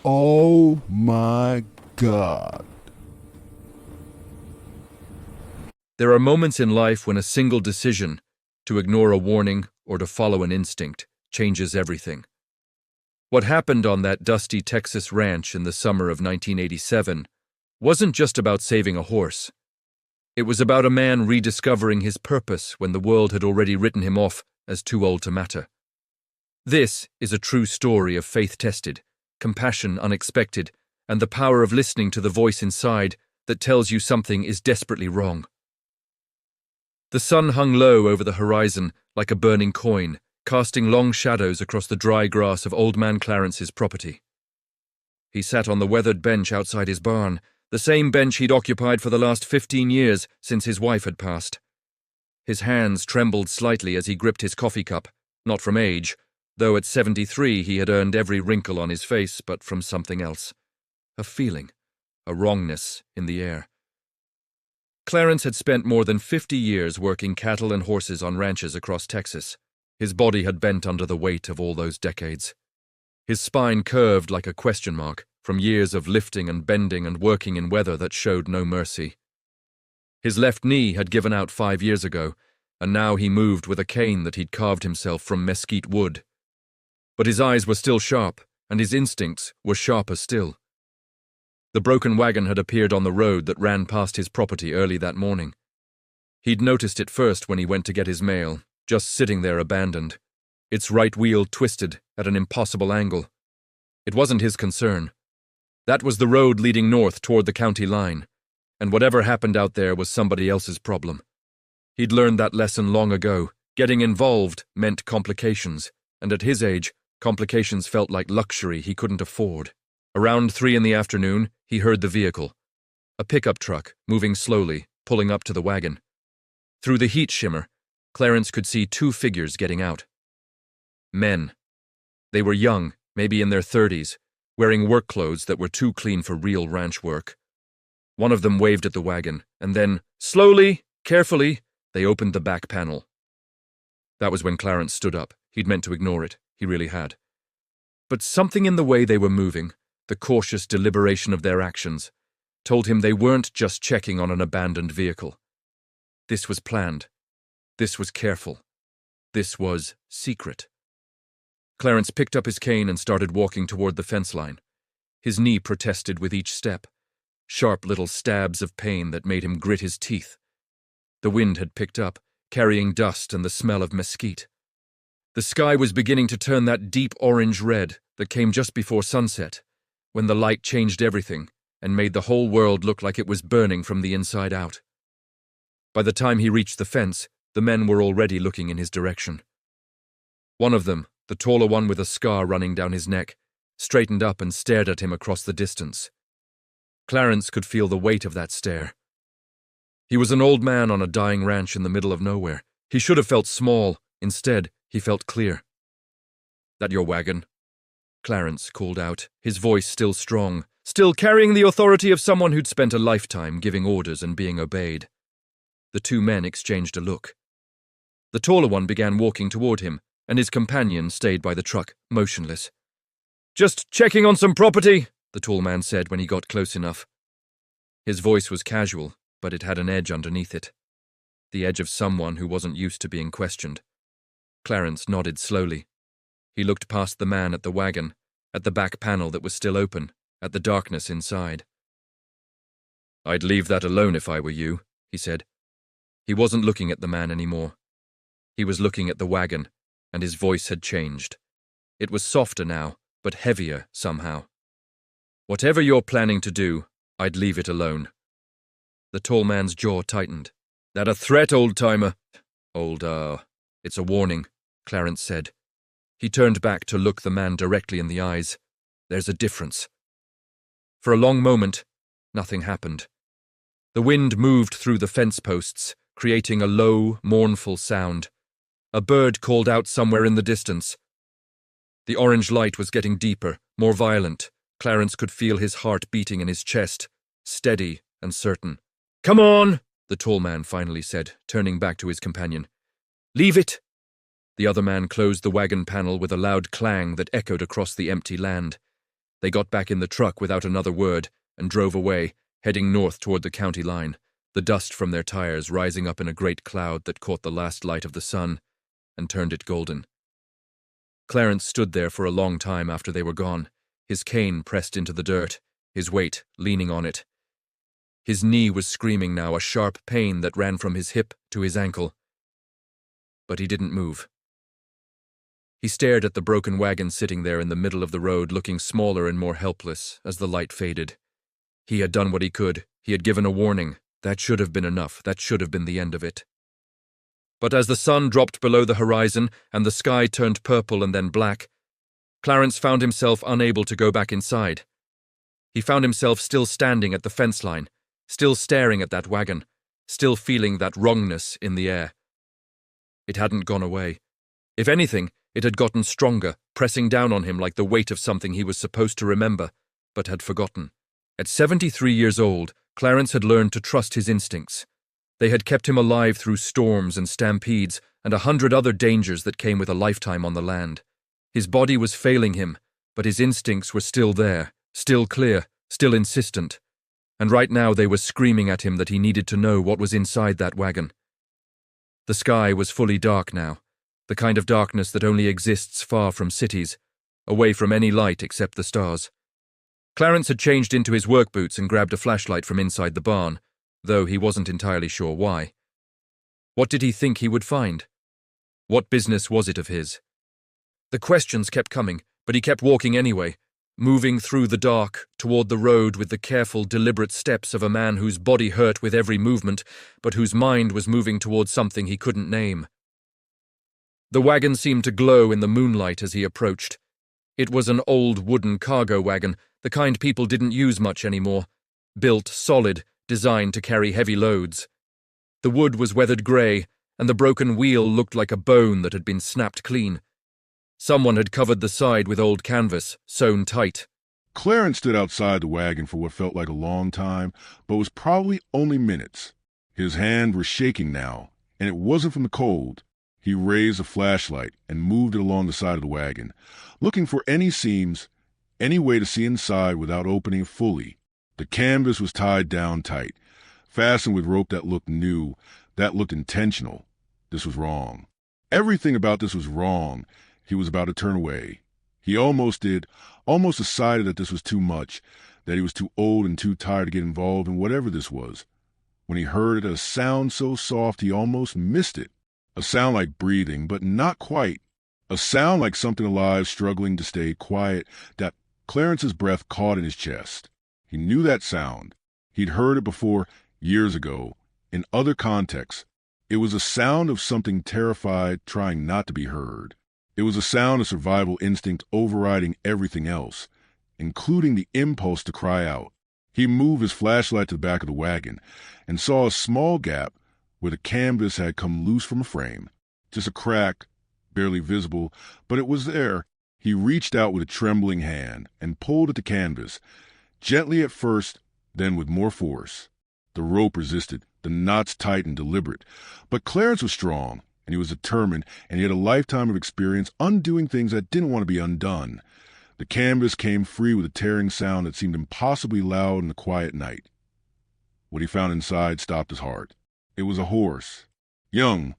Oh my God. There are moments in life when a single decision, to ignore a warning or to follow an instinct, changes everything. What happened on that dusty Texas ranch in the summer of 1987 wasn't just about saving a horse. It was about a man rediscovering his purpose when the world had already written him off as too old to matter. This is a true story of faith tested, compassion unexpected, and the power of listening to the voice inside that tells you something is desperately wrong. The sun hung low over the horizon like a burning coin, casting long shadows across the dry grass of Old Man Clarence's property. He sat on the weathered bench outside his barn, the same bench he'd occupied for the last 15 years since his wife had passed. His hands trembled slightly as he gripped his coffee cup, not from age, though at 73 he had earned every wrinkle on his face, but from something else. A feeling, a wrongness in the air. Clarence had spent more than 50 years working cattle and horses on ranches across Texas. His body had bent under the weight of all those decades. His spine curved like a question mark from years of lifting and bending and working in weather that showed no mercy. His left knee had given out 5 years ago, and now he moved with a cane that he'd carved himself from mesquite wood. But his eyes were still sharp, and his instincts were sharper still. The broken wagon had appeared on the road that ran past his property early that morning. He'd noticed it first when he went to get his mail, just sitting there abandoned, its right wheel twisted at an impossible angle. It wasn't his concern. That was the road leading north toward the county line, and whatever happened out there was somebody else's problem. He'd learned that lesson long ago. Getting involved meant complications, and at his age, complications felt like luxury he couldn't afford. Around 3 in the afternoon, he heard the vehicle. A pickup truck, moving slowly, pulling up to the wagon. Through the heat shimmer, Clarence could see 2 figures getting out. Men. They were young, maybe in their 30s, wearing work clothes that were too clean for real ranch work. One of them waved at the wagon, and then, slowly, carefully, they opened the back panel. That was when Clarence stood up. He'd meant to ignore it. He really had. But something in the way they were moving, the cautious deliberation of their actions, told him they weren't just checking on an abandoned vehicle. This was planned. This was careful. This was secret. Clarence picked up his cane and started walking toward the fence line. His knee protested with each step, sharp little stabs of pain that made him grit his teeth. The wind had picked up, carrying dust and the smell of mesquite. The sky was beginning to turn that deep orange red that came just before sunset, when the light changed everything and made the whole world look like it was burning from the inside out. By the time he reached the fence, the men were already looking in his direction. One of them, the taller one with a scar running down his neck, straightened up and stared at him across the distance. Clarence could feel the weight of that stare. He was an old man on a dying ranch in the middle of nowhere. He should have felt small. Instead, he felt clear. "That your wagon?" Clarence called out, his voice still strong, still carrying the authority of someone who'd spent a lifetime giving orders and being obeyed. The 2 men exchanged a look. The taller one began walking toward him, and his companion stayed by the truck, motionless. "Just checking on some property," the tall man said when he got close enough. His voice was casual, but it had an edge underneath it. The edge of someone who wasn't used to being questioned. Clarence nodded slowly. He looked past the man at the wagon, at the back panel that was still open, at the darkness inside. "I'd leave that alone if I were you," he said. He wasn't looking at the man anymore. He was looking at the wagon, and his voice had changed. It was softer now, but heavier somehow. "Whatever you're planning to do, I'd leave it alone." The tall man's jaw tightened. "That a threat, old-timer?" It's a warning," Clarence said. He turned back to look the man directly in the eyes. "There's a difference." For a long moment, nothing happened. The wind moved through the fence posts, creating a low, mournful sound. A bird called out somewhere in the distance. The orange light was getting deeper, more violent. Clarence could feel his heart beating in his chest, steady and certain. "Come on," the tall man finally said, turning back to his companion. "Leave it." The other man closed the wagon panel with a loud clang that echoed across the empty land. They got back in the truck without another word and drove away, heading north toward the county line, the dust from their tires rising up in a great cloud that caught the last light of the sun and turned it golden. Clarence stood there for a long time after they were gone, his cane pressed into the dirt, his weight leaning on it. His knee was screaming now, a sharp pain that ran from his hip to his ankle. But he didn't move. He stared at the broken wagon sitting there in the middle of the road, looking smaller and more helpless as the light faded. He had done what he could. He had given a warning. That should have been enough. That should have been the end of it. But as the sun dropped below the horizon and the sky turned purple and then black, Clarence found himself unable to go back inside. He found himself still standing at the fence line, still staring at that wagon, still feeling that wrongness in the air. It hadn't gone away. If anything, it had gotten stronger, pressing down on him like the weight of something he was supposed to remember, but had forgotten. At 73 years old, Clarence had learned to trust his instincts. They had kept him alive through storms and stampedes and 100 other dangers that came with a lifetime on the land. His body was failing him, but his instincts were still there, still clear, still insistent. And right now they were screaming at him that he needed to know what was inside that wagon. The sky was fully dark now, the kind of darkness that only exists far from cities, away from any light except the stars. Clarence had changed into his work boots and grabbed a flashlight from inside the barn, though he wasn't entirely sure why. What did he think he would find? What business was it of his? The questions kept coming, but he kept walking anyway, moving through the dark toward the road with the careful, deliberate steps of a man whose body hurt with every movement, but whose mind was moving toward something he couldn't name. The wagon seemed to glow in the moonlight as he approached. It was an old wooden cargo wagon, the kind people didn't use much anymore, built solid, designed to carry heavy loads. The wood was weathered grey, and the broken wheel looked like a bone that had been snapped clean. Someone had covered the side with old canvas, sewn tight. Clarence stood outside the wagon for what felt like a long time, but was probably only minutes. His hand was shaking now, and it wasn't from the cold. He raised a flashlight and moved it along the side of the wagon, looking for any seams, any way to see inside without opening it fully. The canvas was tied down tight, fastened with rope that looked new, that looked intentional. This was wrong. Everything about this was wrong. He was about to turn away. He almost decided that this was too much, that he was too old and too tired to get involved in whatever this was. When he heard a sound so soft he almost missed it. A sound like breathing, but not quite. A sound like something alive struggling to stay quiet, that Clarence's breath caught in his chest. He knew that sound. He'd heard it before, years ago, in other contexts. It was a sound of something terrified, trying not to be heard. It was a sound of survival instinct overriding everything else, including the impulse to cry out. He moved his flashlight to the back of the wagon and saw a small gap where the canvas had come loose from a frame. Just a crack, barely visible, but it was there. He reached out with a trembling hand and pulled at the canvas, gently at first, then with more force. The rope resisted, the knots tight and deliberate, but Clarence was strong, and he was determined, and he had a lifetime of experience undoing things that didn't want to be undone. The canvas came free with a tearing sound that seemed impossibly loud in the quiet night. What he found inside stopped his heart. It was a horse, young,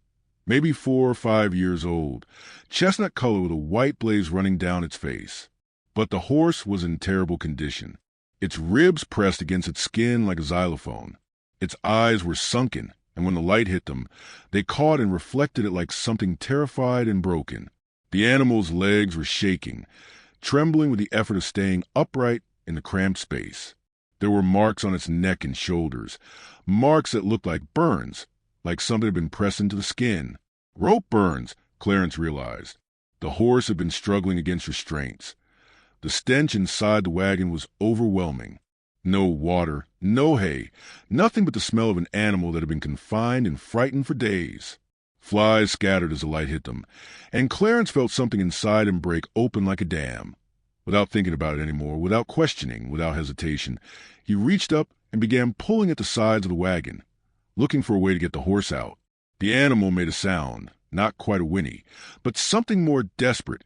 maybe 4 or 5 years old, chestnut color with a white blaze running down its face. But the horse was in terrible condition. Its ribs pressed against its skin like a xylophone. Its eyes were sunken, and when the light hit them, they caught and reflected it like something terrified and broken. The animal's legs were shaking, trembling with the effort of staying upright in the cramped space. There were marks on its neck and shoulders, marks that looked like burns, like something had been pressed into the skin. Rope burns, Clarence realized. The horse had been struggling against restraints. The stench inside the wagon was overwhelming. No water, no hay, nothing but the smell of an animal that had been confined and frightened for days. Flies scattered as the light hit them, and Clarence felt something inside him break open like a dam. Without thinking about it anymore, without questioning, without hesitation, he reached up and began pulling at the sides of the wagon, looking for a way to get the horse out. The animal made a sound, not quite a whinny, but something more desperate,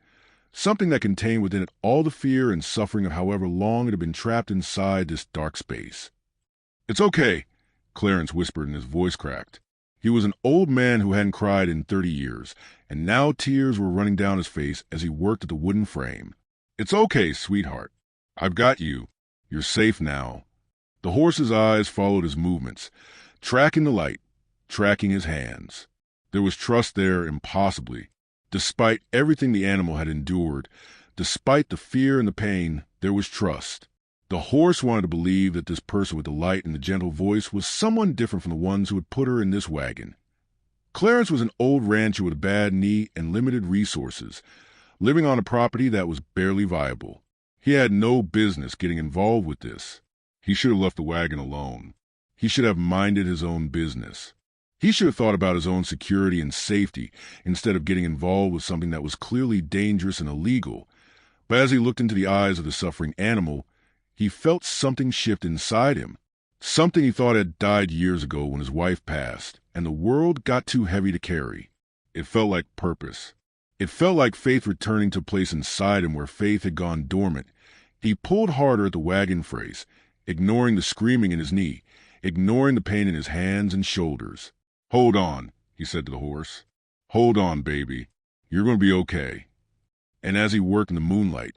something that contained within it all the fear and suffering of however long it had been trapped inside this dark space. "It's okay," Clarence whispered and his voice cracked. He was an old man who hadn't cried in 30 years, and now tears were running down his face as he worked at the wooden frame. "It's okay, sweetheart. I've got you. You're safe now." The horse's eyes followed his movements, tracking the light, tracking his hands. There was trust there impossibly. Despite everything the animal had endured, despite the fear and the pain, there was trust. The horse wanted to believe that this person with the light and the gentle voice was someone different from the ones who had put her in this wagon. Clarence was an old rancher with a bad knee and limited resources, living on a property that was barely viable. He had no business getting involved with this. He should have left the wagon alone. He should have minded his own business. He should have thought about his own security and safety instead of getting involved with something that was clearly dangerous and illegal. But as he looked into the eyes of the suffering animal, he felt something shift inside him, something he thought had died years ago when his wife passed, and the world got too heavy to carry. It felt like purpose. It felt like faith returning to a place inside him where faith had gone dormant. He pulled harder at the wagon phrase, ignoring the screaming in his knee, ignoring the pain in his hands and shoulders. "Hold on," he said to the horse. "Hold on, baby. You're going to be okay." And as he worked in the moonlight,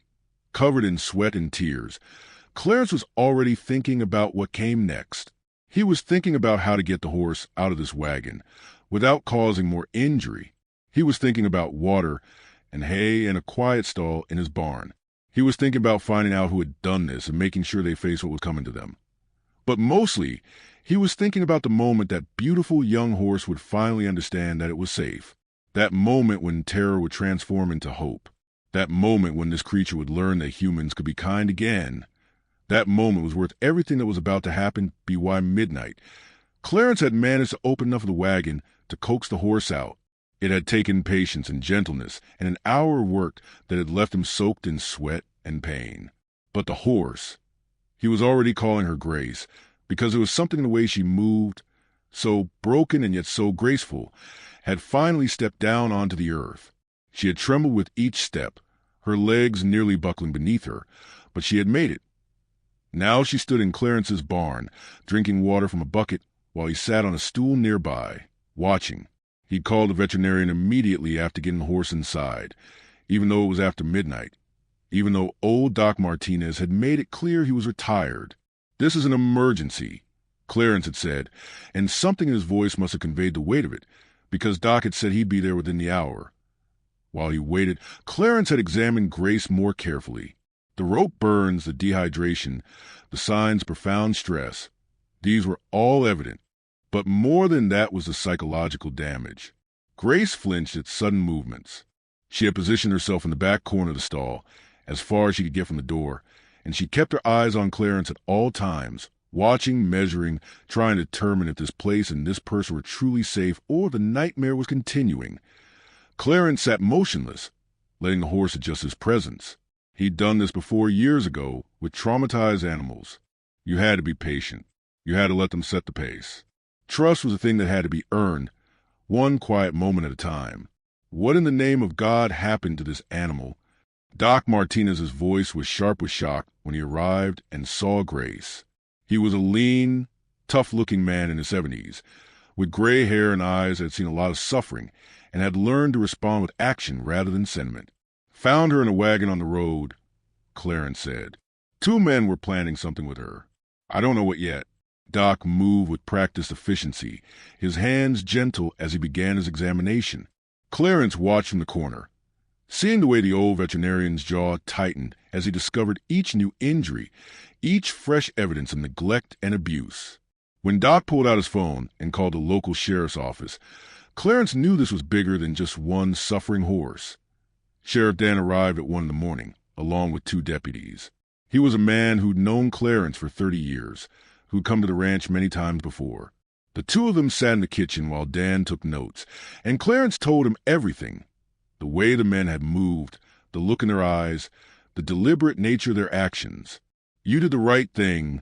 covered in sweat and tears, Clarence was already thinking about what came next. He was thinking about how to get the horse out of this wagon without causing more injury. He was thinking about water and hay and a quiet stall in his barn. He was thinking about finding out who had done this and making sure they faced what was coming to them. But mostly, he was thinking about the moment that beautiful young horse would finally understand that it was safe. That moment when terror would transform into hope. That moment when this creature would learn that humans could be kind again. That moment was worth everything that was about to happen by midnight. Clarence had managed to open enough of the wagon to coax the horse out. It had taken patience and gentleness and an hour of work that had left him soaked in sweat and pain. But the horse, he was already calling her Grace, because there was something in the way she moved, so broken and yet so graceful, had finally stepped down onto the earth. She had trembled with each step, her legs nearly buckling beneath her, but she had made it. Now she stood in Clarence's barn, drinking water from a bucket while he sat on a stool nearby, watching. He'd called the veterinarian immediately after getting the horse inside, even though it was after midnight, even though old Doc Martinez had made it clear he was retired. "This is an emergency," Clarence had said, and something in his voice must have conveyed the weight of it, because Doc had said he'd be there within the hour. While he waited, Clarence had examined Grace more carefully. The rope burns, the dehydration, the signs of profound stress. These were all evident. But more than that was the psychological damage. Grace flinched at sudden movements. She had positioned herself in the back corner of the stall, as far as she could get from the door, and she kept her eyes on Clarence at all times, watching, measuring, trying to determine if this place and this person were truly safe or the nightmare was continuing. Clarence sat motionless, letting the horse adjust his presence. He'd done this before years ago with traumatized animals. You had to be patient. You had to let them set the pace. Trust was a thing that had to be earned, one quiet moment at a time. What in the name of God happened to this animal? Doc Martinez's voice was sharp with shock when he arrived and saw Grace. He was a lean, tough-looking man in his 70s, with gray hair and eyes that had seen a lot of suffering and had learned to respond with action rather than sentiment. "Found her in a wagon on the road," Clarence said. "Two men were planning something with her. I don't know what yet." Doc moved with practiced efficiency, his hands gentle as he began his examination. Clarence watched from the corner, seeing the way the old veterinarian's jaw tightened as he discovered each new injury, each fresh evidence of neglect and abuse. When Doc pulled out his phone and called the local sheriff's office, Clarence knew this was bigger than just one suffering horse. Sheriff Dan arrived at 1 a.m, along with 2 deputies. He was a man who'd known Clarence for 30 years, who'd come to the ranch many times before. The two of them sat in the kitchen while Dan took notes, and Clarence told him everything. The way the men had moved, the look in their eyes, the deliberate nature of their actions. "You did the right thing,"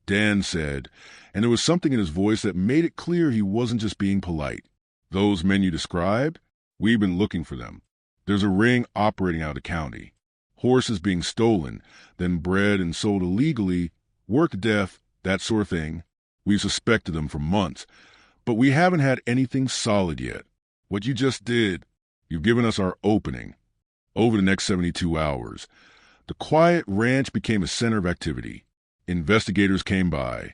Dan said, and there was something in his voice that made it clear he wasn't just being polite. "Those men you described? We've been looking for them. There's a ring operating out of county. Horses being stolen, then bred and sold illegally, worked to death, that sort of thing. We've suspected them for months, but we haven't had anything solid yet. What you just did, you've given us our opening. Over the next 72 hours, the quiet ranch became a center of activity. Investigators came by,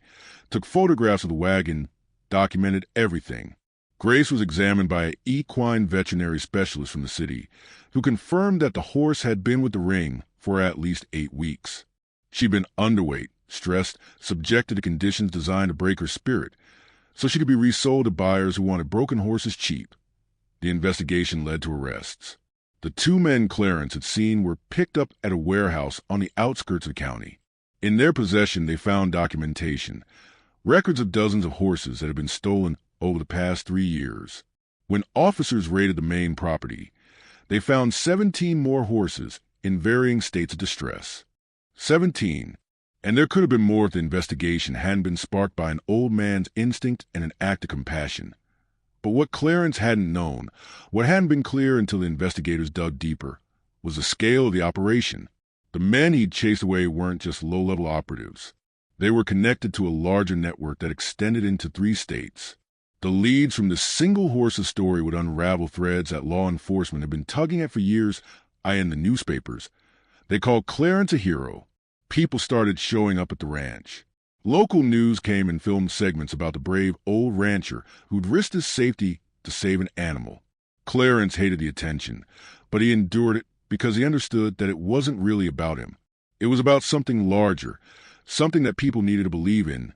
took photographs of the wagon, documented everything. Grace was examined by an equine veterinary specialist from the city, who confirmed that the horse had been with the ring for at least 8 weeks. She'd been underweight, stressed, subjected to conditions designed to break her spirit, so she could be resold to buyers who wanted broken horses cheap. The investigation led to arrests. The 2 men Clarence had seen were picked up at a warehouse on the outskirts of the county. In their possession, they found documentation, records of dozens of horses that had been stolen over the past 3 years. When officers raided the main property, they found 17 more horses in varying states of distress. 17, and there could have been more if the investigation hadn't been sparked by an old man's instinct and an act of compassion. But what Clarence hadn't known, what hadn't been clear until the investigators dug deeper, was the scale of the operation. The men he'd chased away weren't just low-level operatives. They were connected to a larger network that extended into 3 states. The leads from this single horse's story would unravel threads that law enforcement had been tugging at for years, in the newspapers. They called Clarence a hero. People started showing up at the ranch. Local news came and filmed segments about the brave old rancher who'd risked his safety to save an animal. Clarence hated the attention, but he endured it because he understood that it wasn't really about him. It was about something larger, something that people needed to believe in.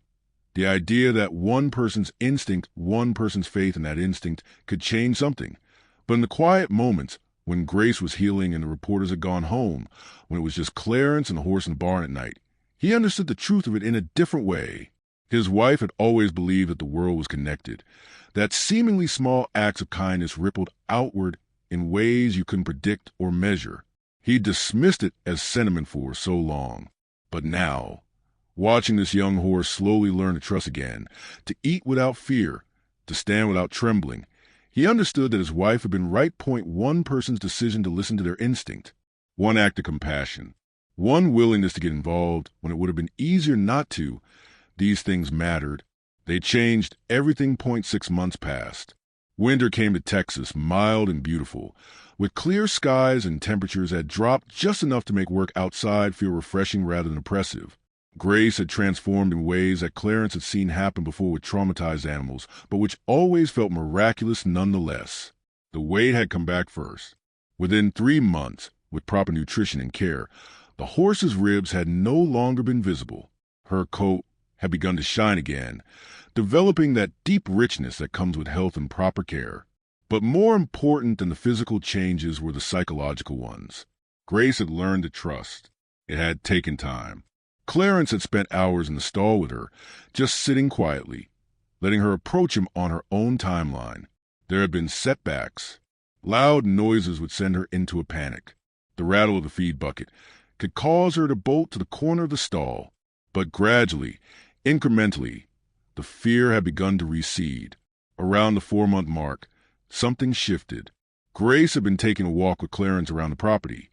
The idea that one person's instinct, one person's faith in that instinct could change something. But in the quiet moments, when Grace was healing and the reporters had gone home, when it was just Clarence and the horse in the barn at night, he understood the truth of it in a different way. His wife had always believed that the world was connected, that seemingly small acts of kindness rippled outward in ways you couldn't predict or measure. He dismissed it as sentiment for so long. But now, watching this young horse slowly learn to trust again, to eat without fear, to stand without trembling, he understood that his wife had been right. One person's decision to listen to their instinct, one act of compassion, one willingness to get involved when it would have been easier not to. These things mattered. They changed everything. 6 months passed. Winter came to Texas, mild and beautiful, with clear skies and temperatures that dropped just enough to make work outside feel refreshing rather than oppressive. Grace had transformed in ways that Clarence had seen happen before with traumatized animals, but which always felt miraculous nonetheless. The weight had come back first. Within 3 months, with proper nutrition and care, the horse's ribs had no longer been visible. Her coat had begun to shine again, developing that deep richness that comes with health and proper care. But more important than the physical changes were the psychological ones. Grace had learned to trust. It had taken time. Clarence had spent hours in the stall with her, just sitting quietly, letting her approach him on her own timeline. There had been setbacks. Loud noises would send her into a panic. The rattle of the feed bucket could cause her to bolt to the corner of the stall. But gradually, incrementally, the fear had begun to recede. Around the 4-month mark, something shifted. Grace had been taking a walk with Clarence around the property.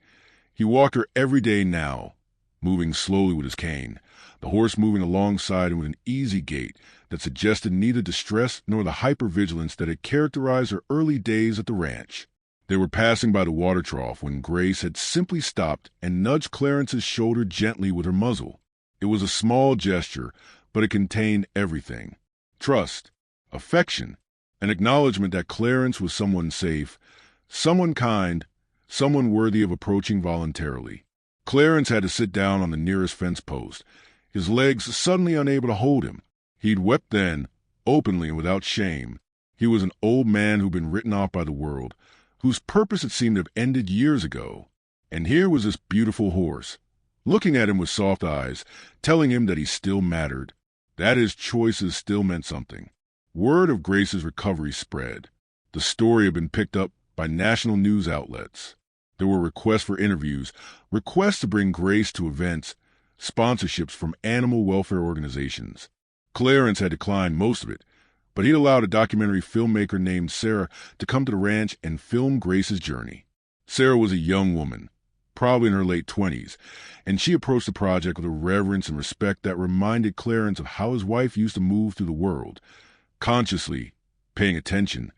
He walked her every day now, moving slowly with his cane, the horse moving alongside him with an easy gait that suggested neither distress nor the hypervigilance that had characterized her early days at the ranch. They were passing by the water trough when Grace had simply stopped and nudged Clarence's shoulder gently with her muzzle. It was a small gesture, but it contained everything. Trust, affection, an acknowledgement that Clarence was someone safe, someone kind, someone worthy of approaching voluntarily. Clarence had to sit down on the nearest fence post, his legs suddenly unable to hold him. He'd wept then, openly and without shame. He was an old man who'd been written off by the world, whose purpose had seemed to have ended years ago. And here was this beautiful horse, looking at him with soft eyes, telling him that he still mattered, that his choices still meant something. Word of Grace's recovery spread. The story had been picked up by national news outlets. There were requests for interviews, requests to bring Grace to events, sponsorships from animal welfare organizations. Clarence had declined most of it, but he'd allowed a documentary filmmaker named Sarah to come to the ranch and film Grace's journey. Sarah was a young woman, probably in her late 20s, and she approached the project with a reverence and respect that reminded Clarence of how his wife used to move through the world, consciously paying attention,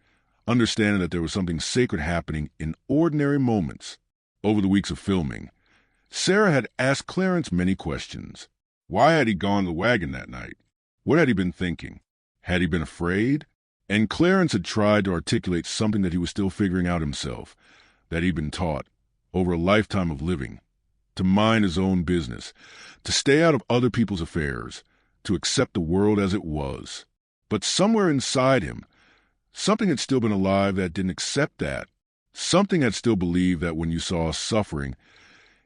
understanding that there was something sacred happening in ordinary moments. Over the weeks of filming, Sarah had asked Clarence many questions. Why had he gone to the wagon that night? What had he been thinking? Had he been afraid? And Clarence had tried to articulate something that he was still figuring out himself, that he'd been taught, over a lifetime of living, to mind his own business, to stay out of other people's affairs, to accept the world as it was. But somewhere inside him, something had still been alive that didn't accept that. Something had still believed that when you saw suffering,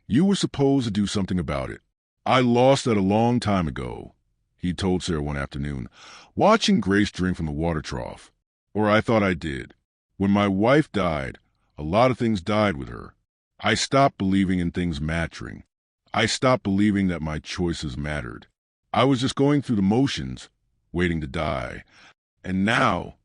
you were supposed to do something about it. I lost that a long time ago, he told Sarah one afternoon, watching Grace drink from the water trough. Or I thought I did. When my wife died, a lot of things died with her. I stopped believing in things mattering. I stopped believing that my choices mattered. I was just going through the motions, waiting to die. And now,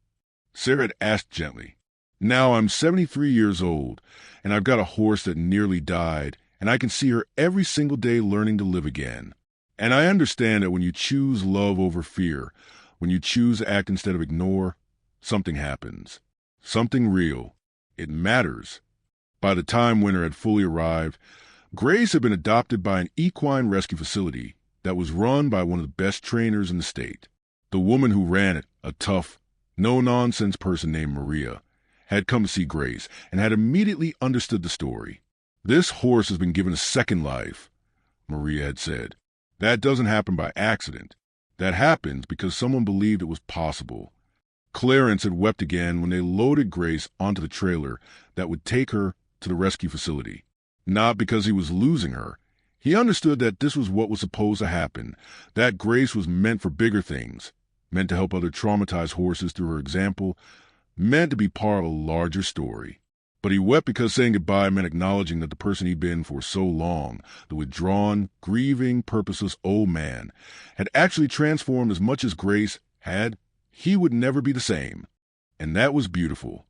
Sarah had asked gently, now I'm 73 years old, and I've got a horse that nearly died, and I can see her every single day learning to live again. And I understand that when you choose love over fear, when you choose to act instead of ignore, something happens. Something real. It matters. By the time winter had fully arrived, Grace had been adopted by an equine rescue facility that was run by one of the best trainers in the state. The woman who ran it, a tough, no-nonsense person named Maria, had come to see Grace and had immediately understood the story. This horse has been given a second life, Maria had said. That doesn't happen by accident. That happens because someone believed it was possible. Clarence had wept again when they loaded Grace onto the trailer that would take her to the rescue facility. Not because he was losing her. He understood that this was what was supposed to happen, that Grace was meant for bigger things, meant to help other traumatized horses through her example, meant to be part of a larger story. But he wept because saying goodbye meant acknowledging that the person he'd been for so long, the withdrawn, grieving, purposeless old man, had actually transformed as much as Grace had. He would never be the same. And that was beautiful.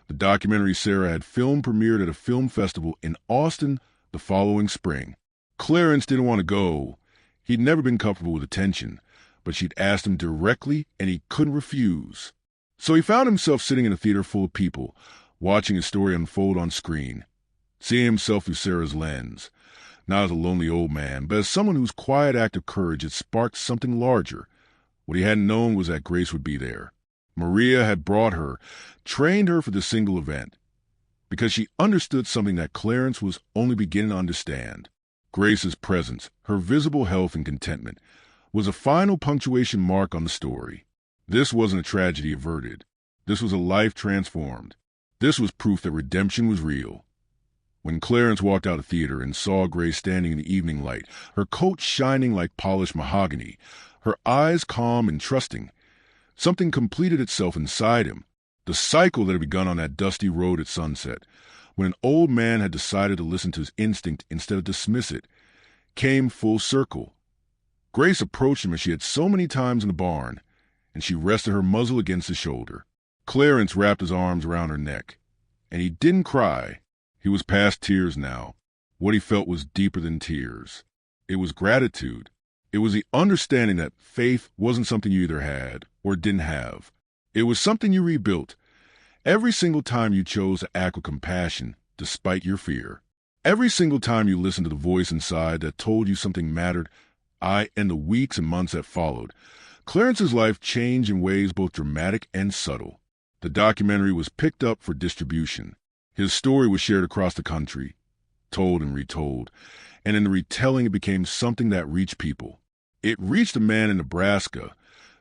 The documentary Sarah had filmed premiered at a film festival in Austin the following spring. Clarence didn't want to go. He'd never been comfortable with attention, but she'd asked him directly and he couldn't refuse. So he found himself sitting in a theater full of people, watching his story unfold on screen, seeing himself through Sarah's lens, not as a lonely old man, but as someone whose quiet act of courage had sparked something larger. What he hadn't known was that Grace would be there. Maria had brought her, trained her for this single event, because she understood something that Clarence was only beginning to understand. Grace's presence, her visible health and contentment, was a final punctuation mark on the story. This wasn't a tragedy averted. This was a life transformed. This was proof that redemption was real. When Clarence walked out of the theater and saw Grace standing in the evening light, her coat shining like polished mahogany, her eyes calm and trusting, something completed itself inside him. The cycle that had begun on that dusty road at sunset, when an old man had decided to listen to his instinct instead of dismiss it, came full circle. Grace approached him as she had so many times in the barn, and she rested her muzzle against his shoulder. Clarence wrapped his arms around her neck, and he didn't cry. He was past tears now. What he felt was deeper than tears. It was gratitude. It was the understanding that faith wasn't something you either had or didn't have. It was something you rebuilt every single time you chose to act with compassion despite your fear. Every single time you listened to the voice inside that told you something mattered. In the weeks and months that followed, Clarence's life changed in ways both dramatic and subtle. The documentary was picked up for distribution. His story was shared across the country, told and retold, and in the retelling it became something that reached people. It reached a man in Nebraska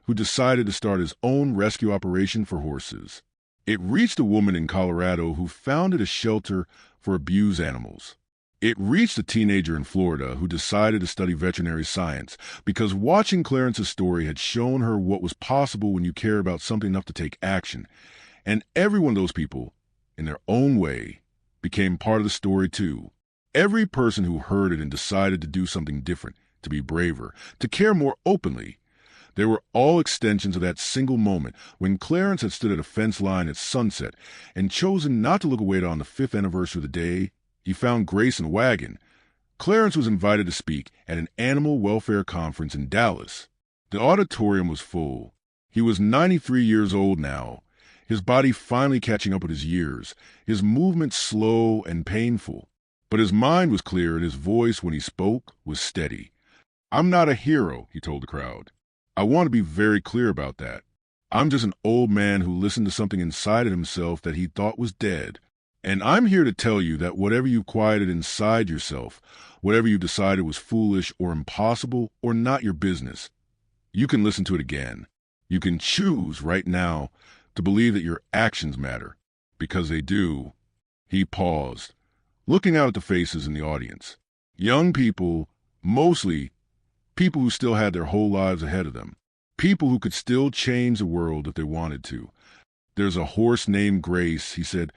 who decided to start his own rescue operation for horses. It reached a woman in Colorado who founded a shelter for abused animals. It reached a teenager in Florida who decided to study veterinary science because watching Clarence's story had shown her what was possible when you care about something enough to take action. And every one of those people, in their own way, became part of the story too. Every person who heard it and decided to do something different, to be braver, to care more openly, They were all extensions of that single moment when Clarence had stood at a fence line at sunset and chosen not to look away on the 5th anniversary of the day he found Grace in Wagon. Clarence was invited to speak at an animal welfare conference in Dallas. The auditorium was full. He was 93 years old now, his body finally catching up with his years, his movements slow and painful. But his mind was clear and his voice, when he spoke, was steady. "I'm not a hero," he told the crowd. "I want to be very clear about that. I'm just an old man who listened to something inside of himself that he thought was dead. And I'm here to tell you that whatever you quieted inside yourself, whatever you decided was foolish or impossible or not your business, you can listen to it again. You can choose right now to believe that your actions matter, because they do." He paused, looking out at the faces in the audience. Young people, mostly people who still had their whole lives ahead of them. People who could still change the world if they wanted to. "There's a horse named Grace," he said,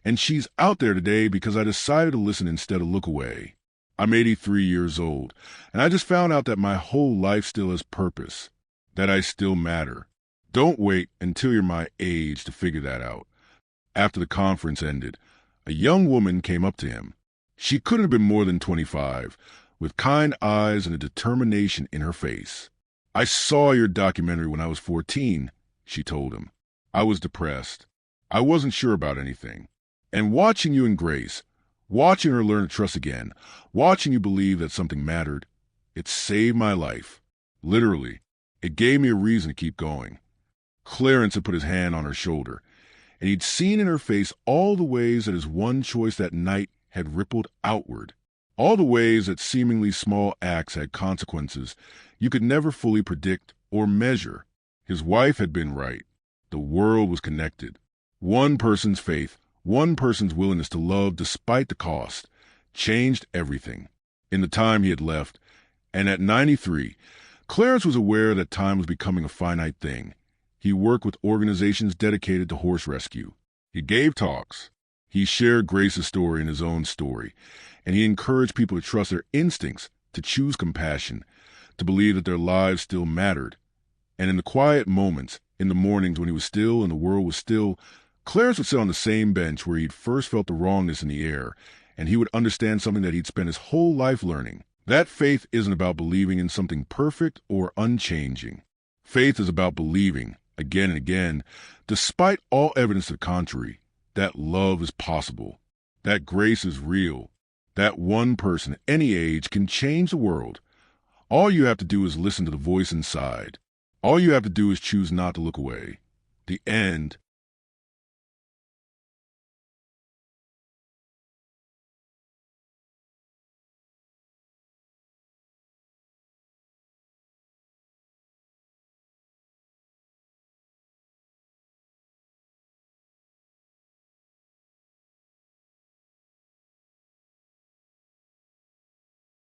"and she's out there today because I decided to listen instead of look away. I'm 83 years old, and I just found out that my whole life still has purpose, that I still matter. Don't wait until you're my age to figure that out." After the conference ended, a young woman came up to him. She couldn't have been more than 25, with kind eyes and a determination in her face. "I saw your documentary when I was 14, she told him. "I was depressed. I wasn't sure about anything. And watching you and Grace, watching her learn to trust again, watching you believe that something mattered, it saved my life. Literally, it gave me a reason to keep going." Clarence had put his hand on her shoulder, and he'd seen in her face all the ways that his one choice that night had rippled outward, all the ways that seemingly small acts had consequences you could never fully predict or measure. His wife had been right. The world was connected. One person's faith, one person's willingness to love despite the cost, changed everything. In the time he had left, and at 93, Clarence was aware that time was becoming a finite thing. He worked with organizations dedicated to horse rescue. He gave talks. He shared Grace's story and his own story, and he encouraged people to trust their instincts, to choose compassion, to believe that their lives still mattered. And in the quiet moments, in the mornings when he was still and the world was still, Clarence would sit on the same bench where he'd first felt the wrongness in the air, and he would understand something that he'd spent his whole life learning. That faith isn't about believing in something perfect or unchanging. Faith is about believing, again and again, despite all evidence to the contrary, that love is possible, that grace is real, that one person at any age can change the world. All you have to do is listen to the voice inside. All you have to do is choose not to look away. The end